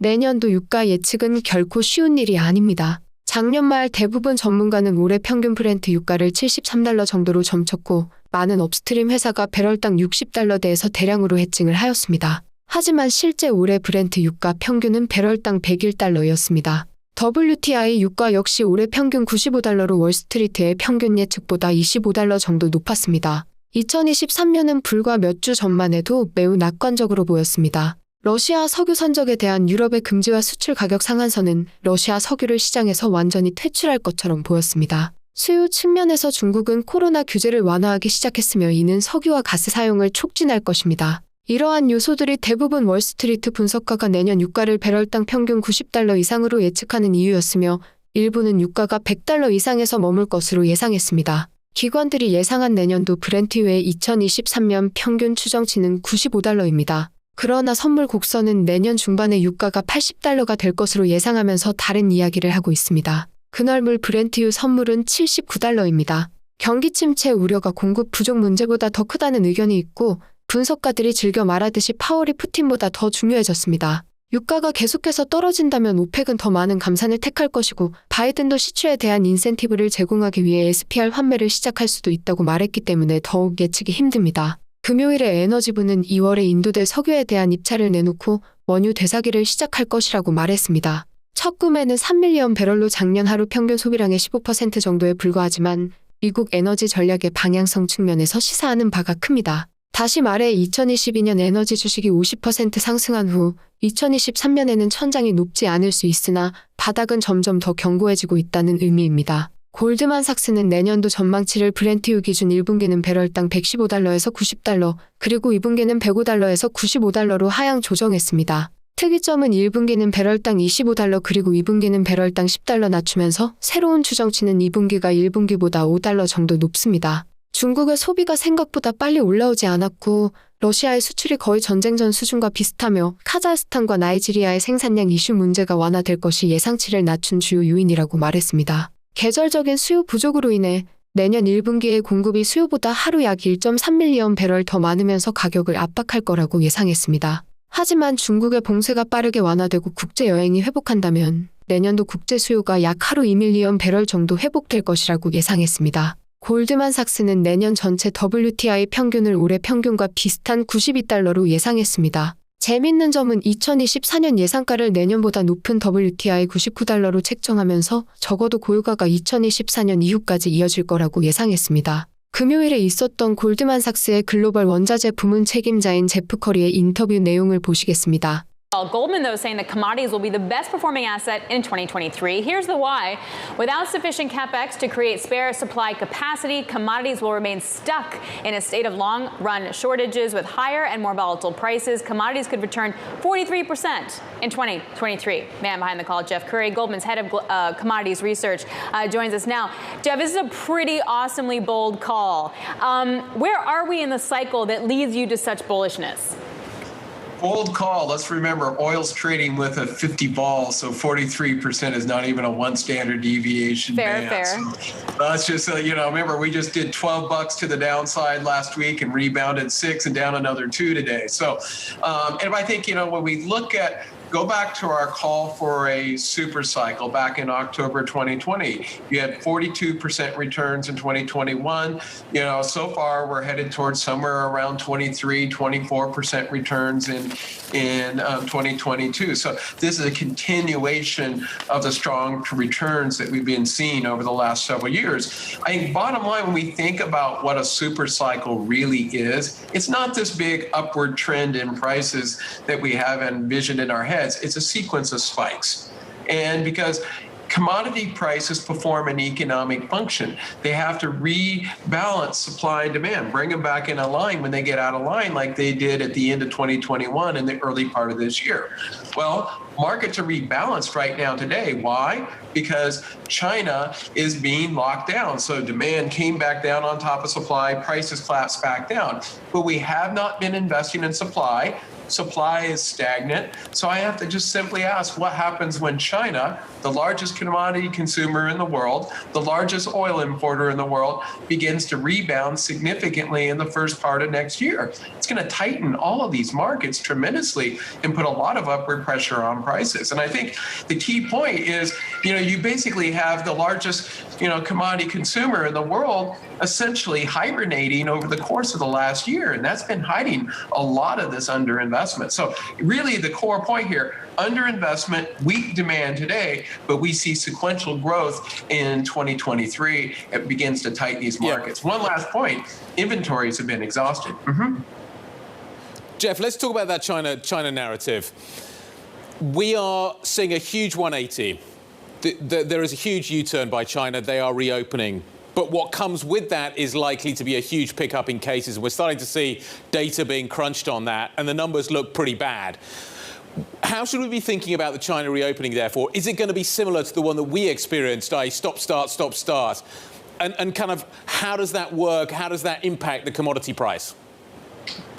내년도 유가 예측은 결코 쉬운 일이 아닙니다. 작년 말 대부분 전문가는 올해 평균 브렌트 유가를 $73 정도로 점쳤고 많은 업스트림 회사가 배럴당 $60대에서 대량으로 해칭을 하였습니다. 하지만 실제 올해 브렌트 유가 평균은 배럴당 $101였습니다. WTI 유가 역시 올해 평균 $95로 월스트리트의 평균 예측보다 $25 정도 높았습니다. 2023년은 불과 몇 주 전만 해도 매우 낙관적으로 보였습니다. 러시아 석유 선적에 대한 유럽의 금지와 수출 가격 상한선은 러시아 석유를 시장에서 완전히 퇴출할 것처럼 보였습니다. 수요 측면에서 중국은 코로나 규제를 완화하기 시작했으며 이는 석유와 가스 사용을 촉진할 것입니다. 이러한 요소들이 대부분 월스트리트 분석가가 내년 유가를 배럴당 평균 $90 이상으로 예측하는 이유였으며 일부는 유가가 $100 이상에서 머물 것으로 예상했습니다. 기관들이 예상한 내년도 브렌트유의 2023년 평균 추정치는 $95입니다. 그러나 선물 곡선은 내년 중반에 유가가 $80가 될 것으로 예상하면서 다른 이야기를 하고 있습니다. 그날물 브렌트유 선물은 $79입니다. 경기 침체 우려가 공급 부족 문제보다 더 크다는 의견이 있고 분석가들이 즐겨 말하듯이 파월이 푸틴보다 더 중요해졌습니다. 유가가 계속해서 떨어진다면 오펙은 더 많은 감산을 택할 것이고 바이든도 시추에 대한 인센티브를 제공하기 위해 SPR 환매를 시작할 수도 있다고 말했기 때문에 더욱 예측이 힘듭니다. 금요일에 에너지부는 2월에 인도될 석유에 대한 입찰을 내놓고 원유 되사기를 시작할 것이라고 말했습니다. 첫 구매는 3밀리언 배럴로 작년 하루 평균 소비량의 15% 정도에 불과하지만 미국 에너지 전략의 방향성 측면에서 시사하는 바가 큽니다. 다시 말해 2022년 에너지 주식이 50% 상승한 후 2023년에는 천장이 높지 않을 수 있으나 바닥은 점점 더 견고해지고 있다는 의미입니다. 골드만삭스는 내년도 전망치를 브렌트유 기준 1분기는 배럴당 $115에서 $90, 그리고 2분기는 $105에서 $95로 하향 조정했습니다. 특이점은 1분기는 배럴당 $25 그리고 2분기는 배럴당 $10 낮추면서 새로운 추정치는 2분기가 1분기보다 $5 정도 높습니다. 중국의 소비가 생각보다 빨리 올라오지 않았고 러시아의 수출이 거의 전쟁 전 수준과 비슷하며 카자흐스탄과 나이지리아의 생산량 이슈 문제가 완화될 것이 예상치를 낮춘 주요 요인이라고 말했습니다. 계절적인 수요 부족으로 인해 내년 1분기에 공급이 수요보다 하루 약 1.3밀리언 배럴 더 많으면서 가격을 압박할 거라고 예상했습니다. 하지만 중국의 봉쇄가 빠르게 완화되고 국제 여행이 회복한다면 내년도 국제 수요가 약 하루 2밀리언 배럴 정도 회복될 것이라고 예상했습니다. 골드만삭스는 내년 전체 WTI 평균을 올해 평균과 비슷한 $92로 예상했습니다. 재밌는 점은 2024년 예상가를 내년보다 높은 WTI $99로 책정하면서 적어도 고유가가 2024년 이후까지 이어질 거라고 예상했습니다. 금요일에 있었던 골드만삭스의 글로벌 원자재 부문 책임자인 제프 커리의 인터뷰 내용을 보시겠습니다. Goldman, though, saying that commodities will be the best performing asset in 2023. Here's the why. Without sufficient capex to create spare supply capacity, commodities will remain stuck in a state of long-run shortages with higher and more volatile prices. Commodities could return 43% in 2023. Man behind the call, Jeff Curry, Goldman's head of commodities research, joins us now. Jeff, this is a pretty awesomely bold call. Where are we in the cycle that leads you to such bullishness? Bold call. Let's remember, oil's trading with a 50 vol, so 43% is not even a one standard deviation band. Fair. So let's just, remember, we just did $12 to the downside last week and rebounded 6 and down another 2 today. So, and I think, when we look at, go back to our call for a super cycle back in October 2020. You had 42% returns in 2021. So far we're headed towards somewhere around 23, 24% returns in 2022. So this is a continuation of the strong returns that we've been seeing over the last several years. I think bottom line, when we think about what a super cycle really is, it's not this big upward trend in prices that we have envisioned in our head. It's a sequence of spikes. And because commodity prices perform an economic function, they have to rebalance supply and demand, bring them back in line when they get out of line like they did at the end of 2021 and the early part of this year. Well, markets are rebalanced right now today. Why? Because China is being locked down. So demand came back down on top of supply, prices collapsed back down. But we have not been investing in supply. supply is stagnant. So I have to just simply ask, what happens when China, the largest commodity consumer in the world, the largest oil importer in the world, begins to rebound significantly in the first part of next year? It's going to tighten all of these markets tremendously and put a lot of upward pressure on prices. And I think the key point is, you basically have the largest, commodity consumer in the world essentially hibernating over the course of the last year. And that's been hiding a lot of this underinvestment. So really the core point here, underinvestment, weak demand today, but we see sequential growth in 2023. It begins to tighten these markets. One last point, inventories have been exhausted. Jeff, let's talk about that China narrative. We are seeing a huge 180. There is a huge U-turn by China. They are reopening. But what comes with that is likely to be a huge pickup in cases. We're starting to see data being crunched on that, and the numbers look pretty bad. How should we be thinking about the China reopening, therefore? Is it going to be similar to the one that we experienced, i.e. stop, start? And kind of how does that work? How does that impact the commodity price?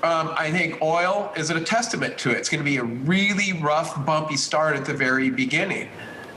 I think oil is a testament to it. It's going to be a really rough, bumpy start at the very beginning.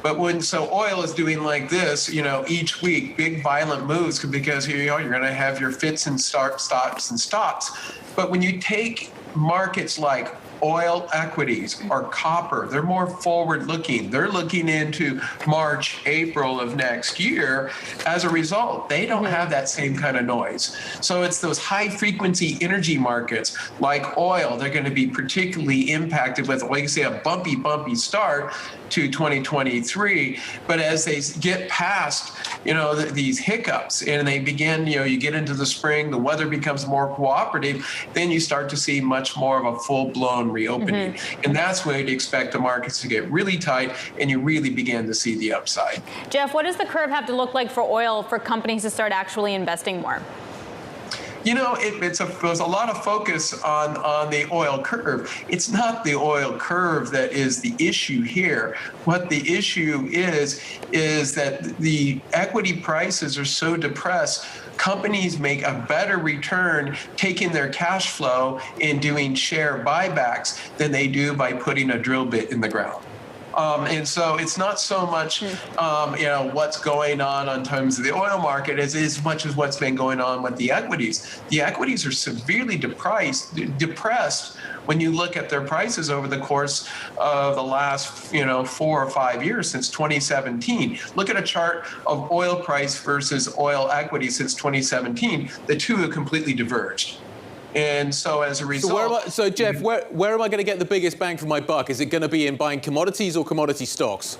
But so oil is doing like this, each week, big violent moves because you're going to have your fits and stops and stops. But when you take markets like oil equities or copper, they're more forward looking. They're looking into March, April of next year. As a result, they don't have that same kind of noise. So it's those high frequency energy markets like oil. They're going to be particularly impacted with, like you say, a bumpy start to 2023. But as they get past, these hiccups and they begin, you get into the spring, the weather becomes more cooperative, then you start to see much more of a full-blown reopening. And that's when you'd expect the markets to get really tight and you really begin to see the upside. Jeff, what does the curve have to look like for oil for companies to start actually investing more? There's a lot of focus on the oil curve. It's not the oil curve that is the issue here. What the issue is that the equity prices are so depressed, companies make a better return taking their cash flow and doing share buybacks than they do by putting a drill bit in the ground. And so it's not so much, what's going on in terms of the oil market as much as what's been going on with the equities. The equities are severely depressed when you look at their prices over the course of the last, 4 or 5 years since 2017. Look at a chart of oil price versus oil equity since 2017. The two have completely diverged. And so as a result... So Jeff, where am I going to get the biggest bang for my buck? Is it going to be in buying commodities or commodity stocks?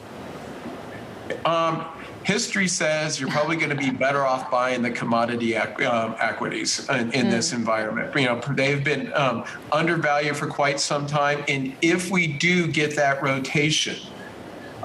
History says you're probably going to be better off buying the commodity equities in this environment. They've been undervalued for quite some time. And if we do get that rotation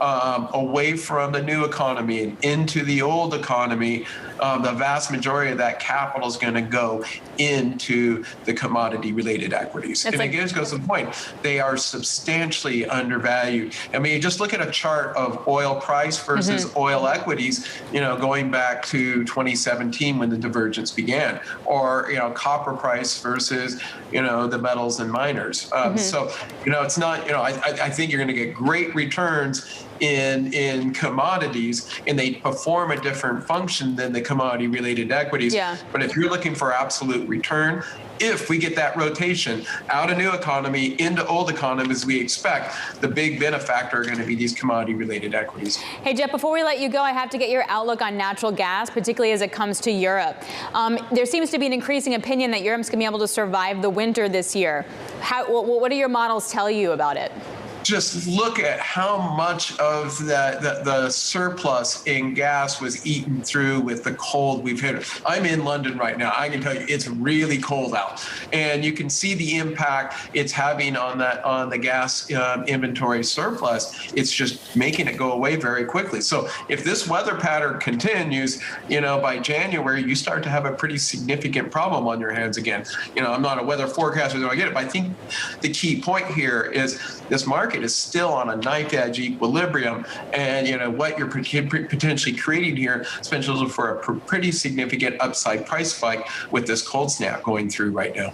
away from the new economy and into the old economy, the vast majority of that capital is going to go into the commodity-related equities. And it goes to the point, they are substantially undervalued. I mean, just look at a chart of oil price versus oil equities, going back to 2017 when the divergence began, or, copper price versus, the metals and miners. So, it's not, I think you're going to get great returns in commodities, and they perform a different function than the commodity-related equities. Yeah. But if you're looking for absolute return, if we get that rotation out of new economy into old economy as we expect, the big benefactor are going to be these commodity-related equities. Hey, Jeff, before we let you go, I have to get your outlook on natural gas, particularly as it comes to Europe. There seems to be an increasing opinion that Europe's going to be able to survive the winter this year. What do your models tell you about it? Just look at how much of the surplus in gas was eaten through with the cold we've hit. I'm in London right now. I can tell you it's really cold out, and you can see the impact it's having on the gas inventory surplus. It's just making it go away very quickly. So if this weather pattern continues, by January you start to have a pretty significant problem on your hands again. I'm not a weather forecaster, so I get it, but I think the key point here is this market is still on a knife edge equilibrium, and what you're potentially creating here is potential for a pretty significant upside price spike with this cold snap going through right now.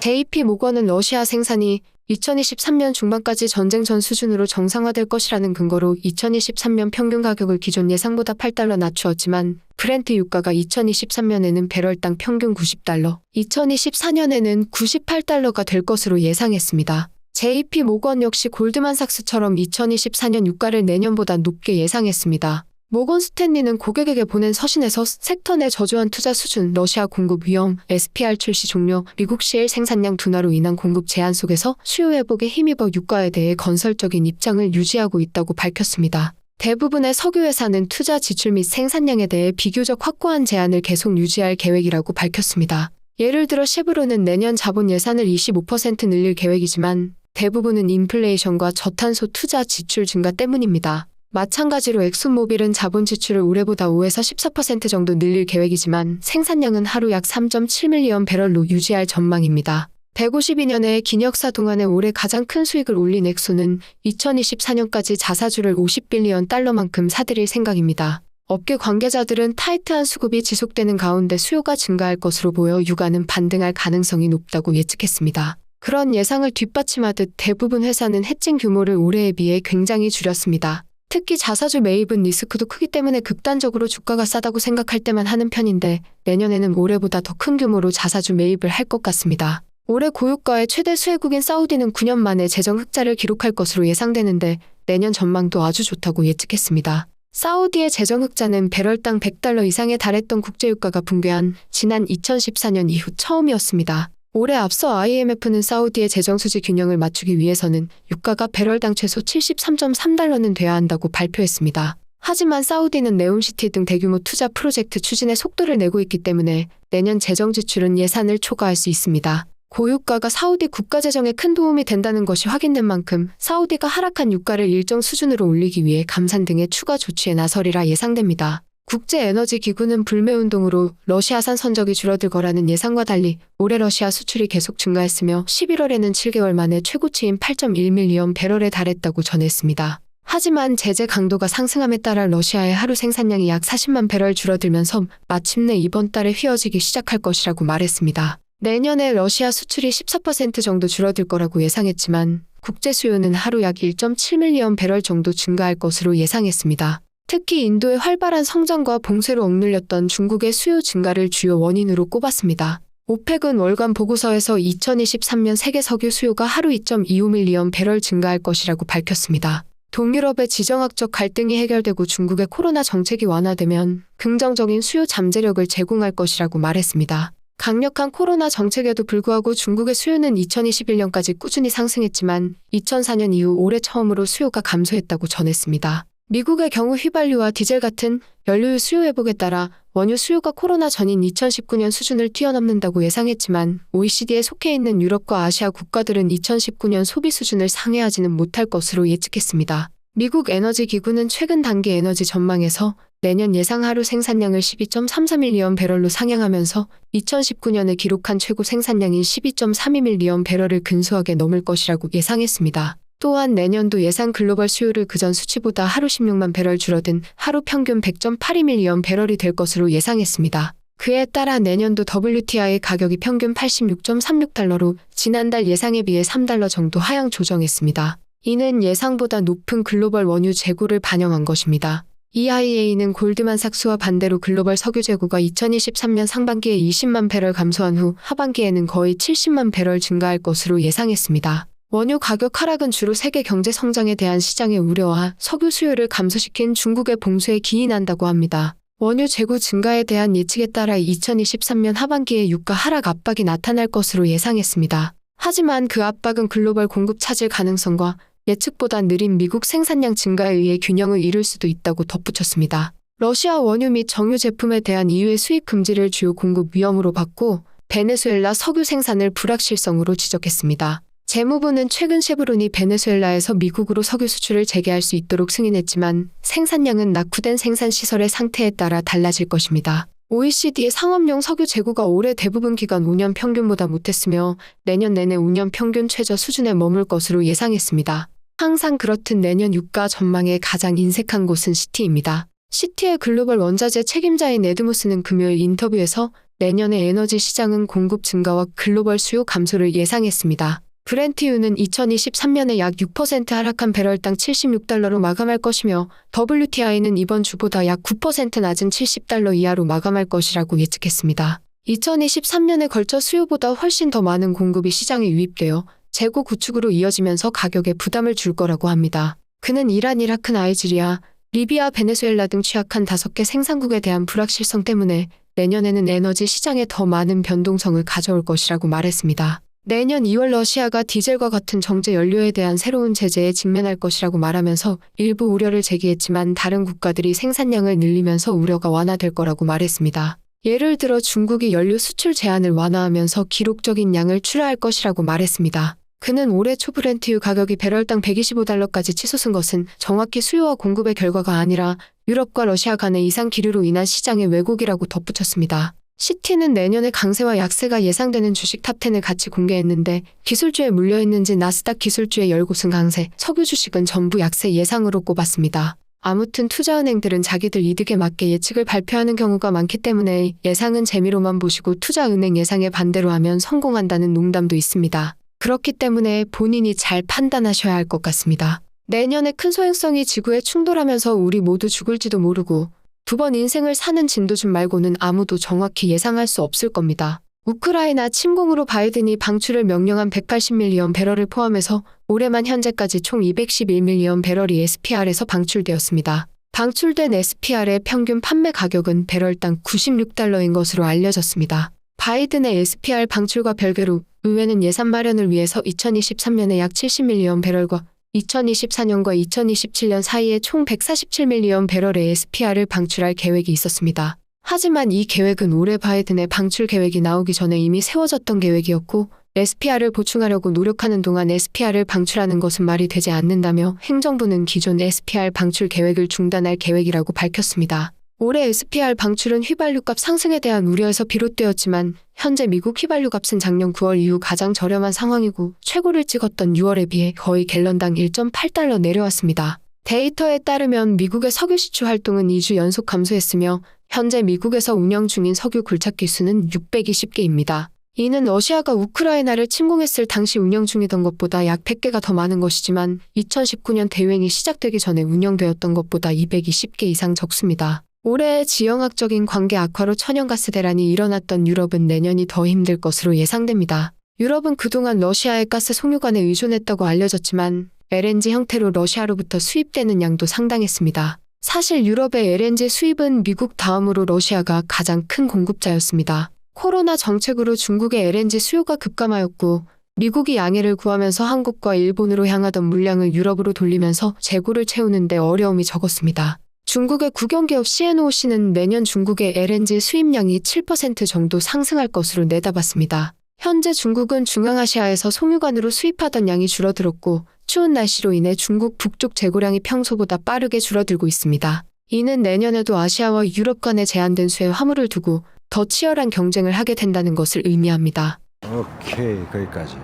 JP 모건은 러시아 생산이 2023년 중반까지 전쟁 전 수준으로 정상화될 것이라는 근거로 2023년 평균 가격을 기존 예상보다 $8 낮추었지만 브렌트 유가가 2023년에는 배럴당 평균 $90, 2024년에는 $98가 될 것으로 예상했습니다. JP 모건 역시 골드만삭스처럼 2024년 유가를 내년보다 높게 예상했습니다. 모건 스탠리는 고객에게 보낸 서신에서 섹터 내 저조한 투자 수준, 러시아 공급 위험, SPR 출시 종료, 미국 시엘 생산량 둔화로 인한 공급 제한 속에서 수요 회복에 힘입어 유가에 대해 건설적인 입장을 유지하고 있다고 밝혔습니다. 대부분의 석유 회사는 투자 지출 및 생산량에 대해 비교적 확고한 제한을 계속 유지할 계획이라고 밝혔습니다. 예를 들어 셰브론은 내년 자본 예산을 25% 늘릴 계획이지만 대부분은 인플레이션과 저탄소 투자 지출 증가 때문입니다. 마찬가지로 엑슨모빌은 자본 지출을 올해보다 5에서 14% 정도 늘릴 계획이지만 생산량은 하루 약 3.7밀리언 배럴로 유지할 전망입니다. 152년의 긴 역사 동안에 올해 가장 큰 수익을 올린 엑소는 2024년까지 자사주를 $50빌리언 달러만큼 사들일 생각입니다. 업계 관계자들은 타이트한 수급이 지속되는 가운데 수요가 증가할 것으로 보여 유가는 반등할 가능성이 높다고 예측했습니다. 그런 예상을 뒷받침하듯 대부분 회사는 해칭 규모를 올해에 비해 굉장히 줄였습니다. 특히 자사주 매입은 리스크도 크기 때문에 극단적으로 주가가 싸다고 생각할 때만 하는 편인데 내년에는 올해보다 더 큰 규모로 자사주 매입을 할 것 같습니다. 올해 고유가의 최대 수혜국인 사우디는 9년 만에 재정 흑자를 기록할 것으로 예상되는데 내년 전망도 아주 좋다고 예측했습니다. 사우디의 재정 흑자는 배럴당 $100 이상에 달했던 국제유가가 붕괴한 지난 2014년 이후 처음이었습니다. 올해 앞서 IMF는 사우디의 재정수지 균형을 맞추기 위해서는 유가가 배럴당 최소 $73.3는 돼야 한다고 발표했습니다. 하지만 사우디는 네옴시티 등 대규모 투자 프로젝트 추진에 속도를 내고 있기 때문에 내년 재정 지출은 예산을 초과할 수 있습니다. 고유가가 사우디 국가재정에 큰 도움이 된다는 것이 확인된 만큼 사우디가 하락한 유가를 일정 수준으로 올리기 위해 감산 등의 추가 조치에 나서리라 예상됩니다. 국제에너지기구는 불매운동으로 러시아산 선적이 줄어들 거라는 예상과 달리 올해 러시아 수출이 계속 증가했으며 11월에는 7개월 만에 최고치인 8.1밀리언 배럴에 달했다고 전했습니다. 하지만 제재 강도가 상승함에 따라 러시아의 하루 생산량이 약 40만 배럴 줄어들면서 마침내 이번 달에 휘어지기 시작할 것이라고 말했습니다. 내년에 러시아 수출이 14% 정도 줄어들 거라고 예상했지만 국제 수요는 하루 약 1.7밀리언 배럴 정도 증가할 것으로 예상했습니다. 특히 인도의 활발한 성장과 봉쇄로 억눌렸던 중국의 수요 증가를 주요 원인으로 꼽았습니다. 오펙은 월간 보고서에서 2023년 세계 석유 수요가 하루 2.25밀리언 배럴 증가할 것이라고 밝혔습니다. 동유럽의 지정학적 갈등이 해결되고 중국의 코로나 정책이 완화되면 긍정적인 수요 잠재력을 제공할 것이라고 말했습니다. 강력한 코로나 정책에도 불구하고 중국의 수요는 2021년까지 꾸준히 상승했지만 2004년 이후 올해 처음으로 수요가 감소했다고 전했습니다. 미국의 경우 휘발유와 디젤 같은 연료유 수요 회복에 따라 원유 수요가 코로나 전인 2019년 수준을 뛰어넘는다고 예상했지만 OECD에 속해 있는 유럽과 아시아 국가들은 2019년 소비 수준을 상회하지는 못할 것으로 예측했습니다. 미국 에너지기구는 최근 단기 에너지 전망에서 내년 예상 하루 생산량을 12.33밀리언 배럴로 상향하면서 2019년에 기록한 최고 생산량인 12.32밀리언 배럴을 근소하게 넘을 것이라고 예상했습니다. 또한 내년도 예상 글로벌 수요를 그전 수치보다 하루 16만 배럴 줄어든 하루 평균 100.82밀리언 배럴이 될 것으로 예상했습니다. 그에 따라 내년도 WTI 가격이 평균 86.36달러로 지난달 예상에 비해 $3 정도 하향 조정했습니다. 이는 예상보다 높은 글로벌 원유 재고를 반영한 것입니다. EIA는 골드만삭스와 반대로 글로벌 석유 재고가 2023년 상반기에 20만 배럴 감소한 후 하반기에는 거의 70만 배럴 증가할 것으로 예상했습니다. 원유 가격 하락은 주로 세계 경제 성장에 대한 시장의 우려와 석유 수요를 감소시킨 중국의 봉쇄에 기인한다고 합니다. 원유 재고 증가에 대한 예측에 따라 2023년 하반기에 유가 하락 압박이 나타날 것으로 예상했습니다. 하지만 그 압박은 글로벌 공급 차질 가능성과 예측보다 느린 미국 생산량 증가에 의해 균형을 이룰 수도 있다고 덧붙였습니다. 러시아 원유 및 정유 제품에 대한 EU의 수입 금지를 주요 공급 위험으로 봤고 베네수엘라 석유 생산을 불확실성으로 지적했습니다. 재무부는 최근 셰브론이 베네수엘라에서 미국으로 석유 수출을 재개할 수 있도록 승인했지만 생산량은 낙후된 생산 시설의 상태에 따라 달라질 것입니다. OECD의 상업용 석유 재고가 올해 대부분 기간 5년 평균보다 못했으며 내년 내내 5년 평균 최저 수준에 머물 것으로 예상했습니다. 항상 그렇듯 내년 유가 전망에 가장 인색한 곳은 시티입니다. 시티의 글로벌 원자재 책임자인 에드모스는 금요일 인터뷰에서 내년의 에너지 시장은 공급 증가와 글로벌 수요 감소를 예상했습니다. 브렌트유는 2023년에 약 6% 하락한 배럴당 76달러로 마감할 것이며 WTI는 이번 주보다 약 9% 낮은 70달러 이하로 마감할 것이라고 예측했습니다. 2023년에 걸쳐 수요보다 훨씬 더 많은 공급이 시장에 유입되어 재고 구축으로 이어지면서 가격에 부담을 줄 거라고 합니다. 그는 이란, 이라크, 나이지리아, 리비아, 베네수엘라 등 취약한 5개 생산국에 대한 불확실성 때문에 내년에는 에너지 시장에 더 많은 변동성을 가져올 것이라고 말했습니다. 내년 2월 러시아가 디젤과 같은 정제 연료에 대한 새로운 제재에 직면할 것이라고 말하면서 일부 우려를 제기했지만 다른 국가들이 생산량을 늘리면서 우려가 완화될 거라고 말했습니다. 예를 들어 중국이 연료 수출 제한을 완화하면서 기록적인 양을 출하할 것이라고 말했습니다. 그는 올해 초 브렌트유 가격이 배럴당 125달러까지 치솟은 것은 정확히 수요와 공급의 결과가 아니라 유럽과 러시아 간의 이상 기류로 인한 시장의 왜곡이라고 덧붙였습니다. 시티는 내년에 강세와 약세가 예상되는 주식 탑10을 같이 공개했는데 기술주에 물려있는지 나스닥 기술주의 10곳은 강세, 석유 주식은 전부 약세 예상으로 꼽았습니다. 아무튼 투자은행들은 자기들 이득에 맞게 예측을 발표하는 경우가 많기 때문에 예상은 재미로만 보시고 투자은행 예상에 반대로 하면 성공한다는 농담도 있습니다. 그렇기 때문에 본인이 잘 판단하셔야 할 것 같습니다. 내년에 큰 소행성이 지구에 충돌하면서 우리 모두 죽을지도 모르고 2번 인생을 사는 진도준 말고는 아무도 정확히 예상할 수 없을 겁니다. 우크라이나 침공으로 바이든이 방출을 명령한 180밀리언 배럴을 포함해서 올해만 현재까지 총 211밀리언 배럴이 SPR에서 방출되었습니다. 방출된 SPR의 평균 판매 가격은 배럴당 96달러인 것으로 알려졌습니다. 바이든의 SPR 방출과 별개로 의회는 예산 마련을 위해서 2023년에 약 70밀리언 배럴과 2024년과 2027년 사이에 총 147밀리언 배럴의 SPR을 방출할 계획이 있었습니다. 하지만 이 계획은 올해 바이든의 방출 계획이 나오기 전에 이미 세워졌던 계획이었고 SPR을 보충하려고 노력하는 동안 SPR을 방출하는 것은 말이 되지 않는다며 행정부는 기존 SPR 방출 계획을 중단할 계획이라고 밝혔습니다. 올해 SPR 방출은 휘발유값 상승에 대한 우려에서 비롯되었지만 현재 미국 휘발유 값은 작년 9월 이후 가장 저렴한 상황이고 최고를 찍었던 6월에 비해 거의 갤런당 1.8달러 내려왔습니다. 데이터에 따르면 미국의 석유 시추 활동은 2주 연속 감소했으며 현재 미국에서 운영 중인 석유 굴착기 수는 620개입니다. 이는 러시아가 우크라이나를 침공했을 당시 운영 중이던 것보다 약 100개가 더 많은 것이지만 2019년 대유행이 시작되기 전에 운영되었던 것보다 220개 이상 적습니다. 올해 지형학적인 관계 악화로 천연가스 대란이 일어났던 유럽은 내년이 더 힘들 것으로 예상됩니다. 유럽은 그동안 러시아의 가스 송유관에 의존했다고 알려졌지만 LNG 형태로 러시아로부터 수입되는 양도 상당했습니다. 사실 유럽의 LNG 수입은 미국 다음으로 러시아가 가장 큰 공급자였습니다. 코로나 정책으로 중국의 LNG 수요가 급감하였고 미국이 양해를 구하면서 한국과 일본으로 향하던 물량을 유럽으로 돌리면서 재고를 채우는 데 어려움이 적었습니다. 중국의 국영기업 CNOOC는 내년 중국의 LNG 수입량이 7% 정도 상승할 것으로 내다봤습니다. 현재 중국은 중앙아시아에서 송유관으로 수입하던 양이 줄어들었고 추운 날씨로 인해 중국 북쪽 재고량이 평소보다 빠르게 줄어들고 있습니다. 이는 내년에도 아시아와 유럽 간의 제한된 수의 화물을 두고 더 치열한 경쟁을 하게 된다는 것을 의미합니다. 오케이, 거기까지.